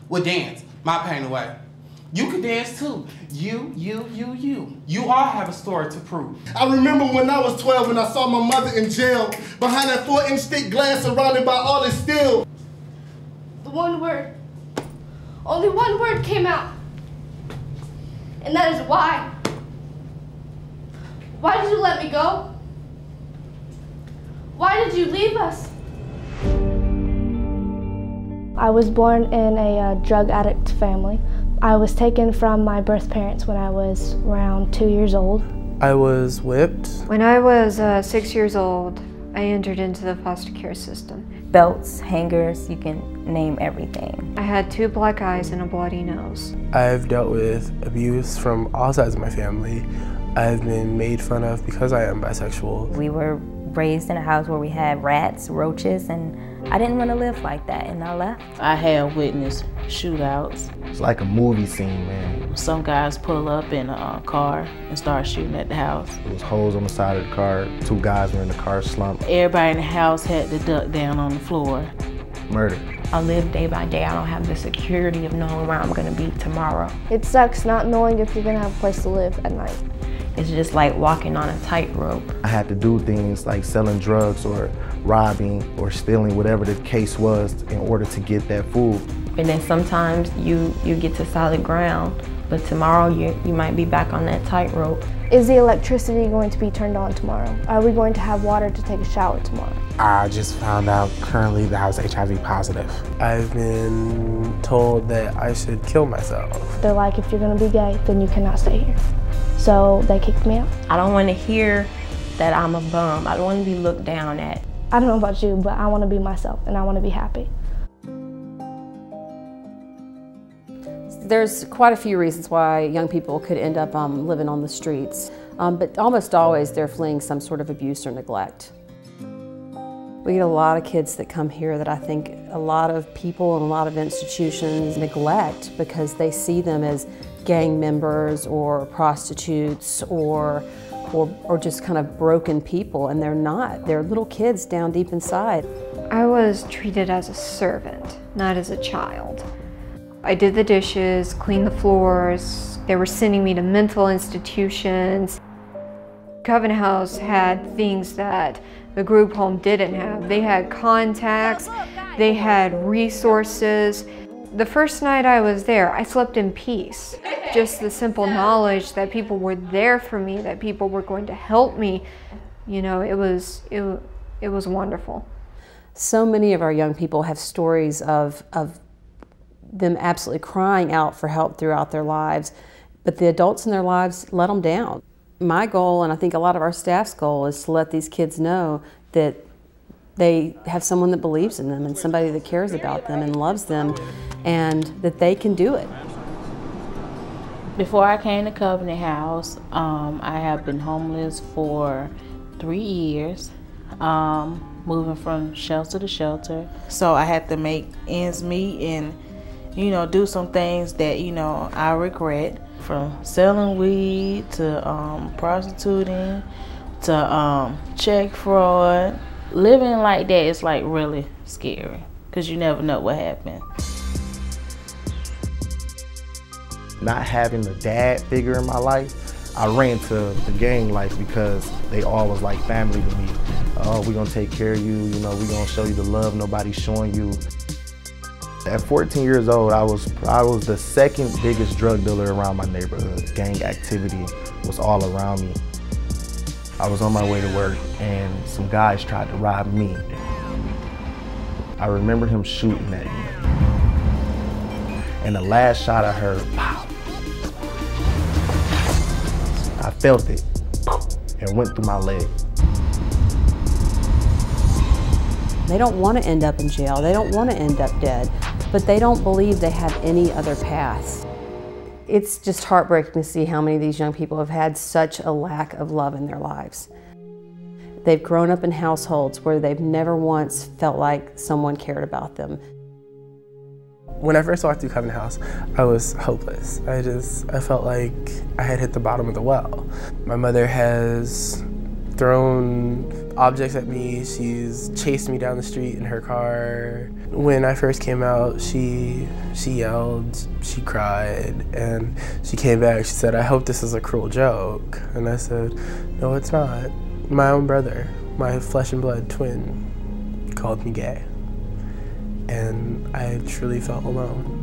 Well, dance my pain away. You can dance too. You. You all have a story to prove. I remember when I was 12 and I saw my mother in jail behind that 4-inch thick glass surrounded by all this steel. The one word, only one word came out. And that is why. Why did you let me go? Why did you leave us? I was born in a drug addict family. I was taken from my birth parents when I was around 2 years old. I was whipped. When I was 6 years old, I entered into the foster care system. Belts, hangers, you can name everything. I had 2 black eyes and a bloody nose. I've dealt with abuse from all sides of my family. I've been made fun of because I am bisexual. We were raised in a house where we had rats, roaches, and I didn't want to live like that, and I left. I have witnessed shootouts. It's like a movie scene, man. Some guys pull up in a car and start shooting at the house. There was holes on the side of the car. 2 guys were in the car slumped. Everybody in the house had to duck down on the floor. Murder. I live day by day. I don't have the security of knowing where I'm going to be tomorrow. It sucks not knowing if you're going to have a place to live at night. It's just like walking on a tightrope. I had to do things like selling drugs or robbing or stealing, whatever the case was, in order to get that food. And then sometimes you get to solid ground, but tomorrow you might be back on that tightrope. Is the electricity going to be turned on tomorrow? Are we going to have water to take a shower tomorrow? I just found out currently that I was HIV positive. I've been told that I should kill myself. They're like, if you're going to be gay, then you cannot stay here. So they kicked me out. I don't want to hear that I'm a bum. I don't want to be looked down at. I don't know about you, but I want to be myself and I want to be happy. There's quite a few reasons why young people could end up living on the streets, but almost always they're fleeing some sort of abuse or neglect. We get a lot of kids that come here that I think a lot of people and a lot of institutions neglect because they see them as gang members or prostitutes or just kind of broken people, and they're not. They're little kids down deep inside. I was treated as a servant, not as a child. I did the dishes, cleaned the floors. They were sending me to mental institutions. Covenant House had things that the group home didn't have. They had contacts, they had resources. The first night I was there, I slept in peace. Just the simple knowledge that people were there for me, that people were going to help me, you know, it was wonderful. So many of our young people have stories of them absolutely crying out for help throughout their lives, but the adults in their lives let them down. My goal, and I think a lot of our staff's goal, is to let these kids know that they have someone that believes in them and somebody that cares about them and loves them, and that they can do it. Before I came to Covenant House, I have been homeless for 3 years, moving from shelter to shelter. So I had to make ends meet and, you know, do some things that, you know, I regret. From selling weed to prostituting to check fraud. Living like that is like really scary because you never know what happened. Not having a dad figure in my life, I ran to the gang life because they all was like family to me. Oh, we're gonna take care of you, you know, we're gonna show you the love nobody's showing you. At 14 years old, I was the second biggest drug dealer around my neighborhood. Gang activity was all around me. I was on my way to work and some guys tried to rob me. I remember him shooting at me. And the last shot I heard, pow. I felt it, and went through my leg. They don't want to end up in jail, they don't want to end up dead, but they don't believe they have any other paths. It's just heartbreaking to see how many of these young people have had such a lack of love in their lives. They've grown up in households where they've never once felt like someone cared about them. When I first walked through Covenant House, I was hopeless. I felt like I had hit the bottom of the well. My mother has thrown objects at me. She's chased me down the street in her car. When I first came out, she yelled, she cried, and she came back. She said, "I hope this is a cruel joke." And I said, "No, it's not. My own brother, my flesh and blood twin, called me gay." And I truly felt alone.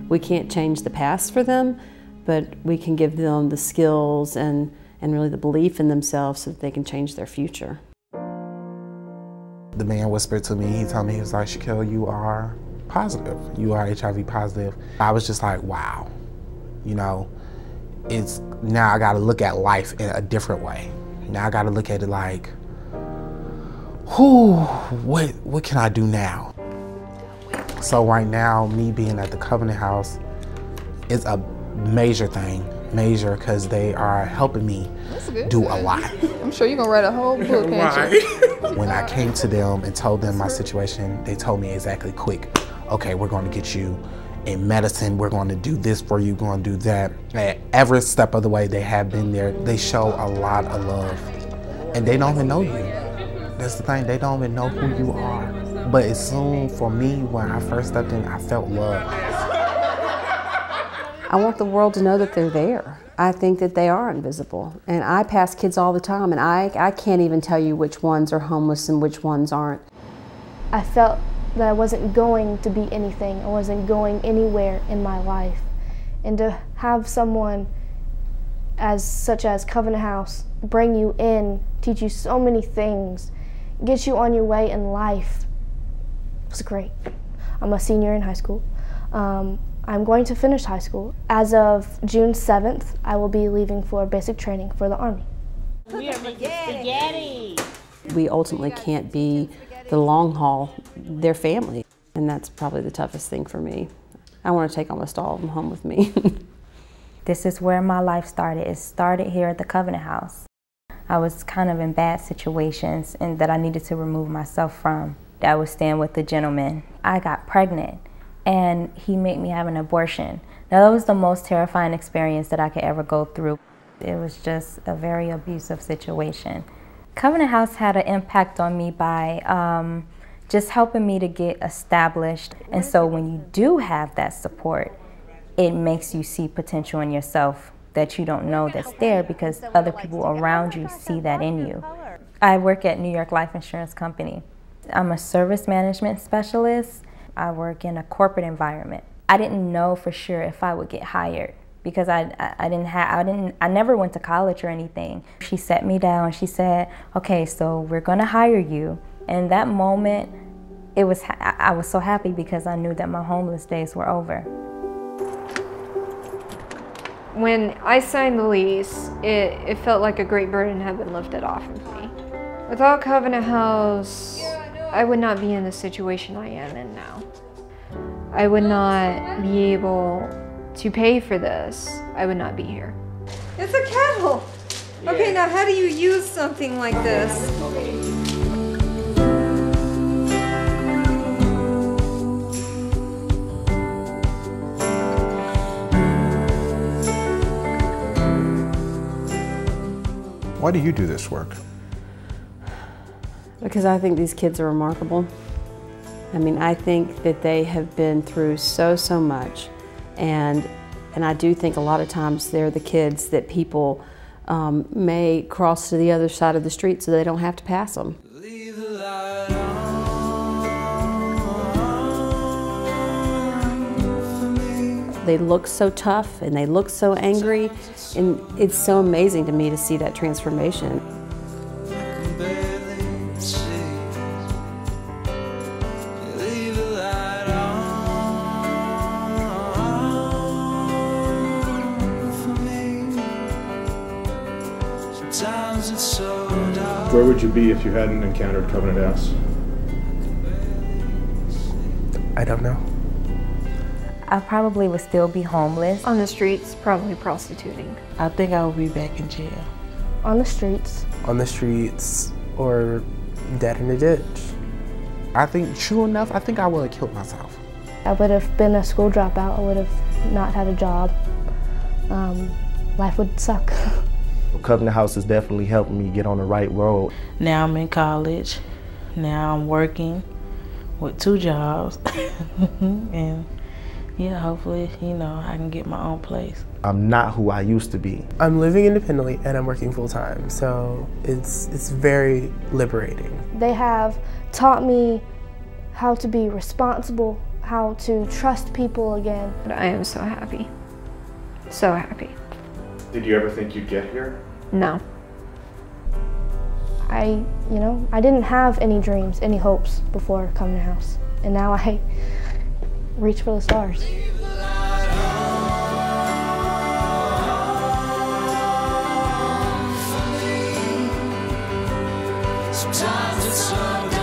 We can't change the past for them, but we can give them the skills and really the belief in themselves so that they can change their future. The man whispered to me, he told me, he was like, "Shaquille, you are positive. You are HIV positive." I was just like, wow. You know, it's now I gotta look at life in a different way. Now I gotta look at it like, what can I do now? So right now, me being at the Covenant House is a major thing, because they are helping me do a lot. I'm sure you're gonna write a whole book, ain't you? When I came to them and told them my situation, they told me exactly quick, okay, we're gonna get you in medicine, we're gonna do this for you, we're gonna do that. At every step of the way they have been there, they show a lot of love. And they don't even know you. That's the thing, they don't even know who you are. But as soon, for me, when I first stepped in, I felt love. I want the world to know that they're there. I think that they are invisible. And I pass kids all the time, and I can't even tell you which ones are homeless and which ones aren't. I felt that I wasn't going to be anything. I wasn't going anywhere in my life. And to have someone such as Covenant House bring you in, teach you so many things, get you on your way in life, was great. I'm a senior in high school. I'm going to finish high school. As of June 7th, I will be leaving for basic training for the Army. We are making spaghetti. We ultimately can't be the long haul, their family, and that's probably the toughest thing for me. I want to take almost all of them home with me. This is where my life started. It started here at the Covenant House. I was kind of in bad situations and that I needed to remove myself from. I was staying with a gentleman. I got pregnant and he made me have an abortion. Now that was the most terrifying experience that I could ever go through. It was just a very abusive situation. Covenant House had an impact on me by just helping me to get established. And so when you do have that support, it makes you see potential in yourself that you don't know that's there because other people around you see that in you. I work at New York Life Insurance Company. I'm a service management specialist. I work in a corporate environment. I didn't know for sure if I would get hired because I never went to college or anything. She sat me down, she said, "Okay, so we're gonna hire you." And that moment, I was so happy because I knew that my homeless days were over. When I signed the lease, it felt like a great burden had been lifted off of me. Without Covenant House, I would not be in the situation I am in now. I would not be able to pay for this. I would not be here. It's a kettle. Okay, now how do you use something like this? Why do you do this work? Because I think these kids are remarkable. I mean, I think that they have been through so much, and I do think a lot of times they're the kids that people may cross to the other side of the street so they don't have to pass them. They look so tough and they look so angry, and it's so amazing to me to see that transformation. Where would you be if you hadn't encountered Covenant House? I don't know. I probably would still be homeless. On the streets, probably prostituting. I think I would be back in jail. On the streets. On the streets or dead in a ditch. I think, true enough, I think I would have killed myself. I would have been a school dropout. I would have not had a job. life would suck. Covenant House has definitely helped me get on the right road. Now I'm in college. Now I'm working with 2 jobs. And yeah, hopefully, I can get my own place. I'm not who I used to be. I'm living independently and I'm working full time, so it's very liberating. They have taught me how to be responsible, how to trust people again. I am so happy. So happy. Did you ever think you'd get here? No. I didn't have any dreams, any hopes before coming to House. And now I reach for the stars. Sometimes it's so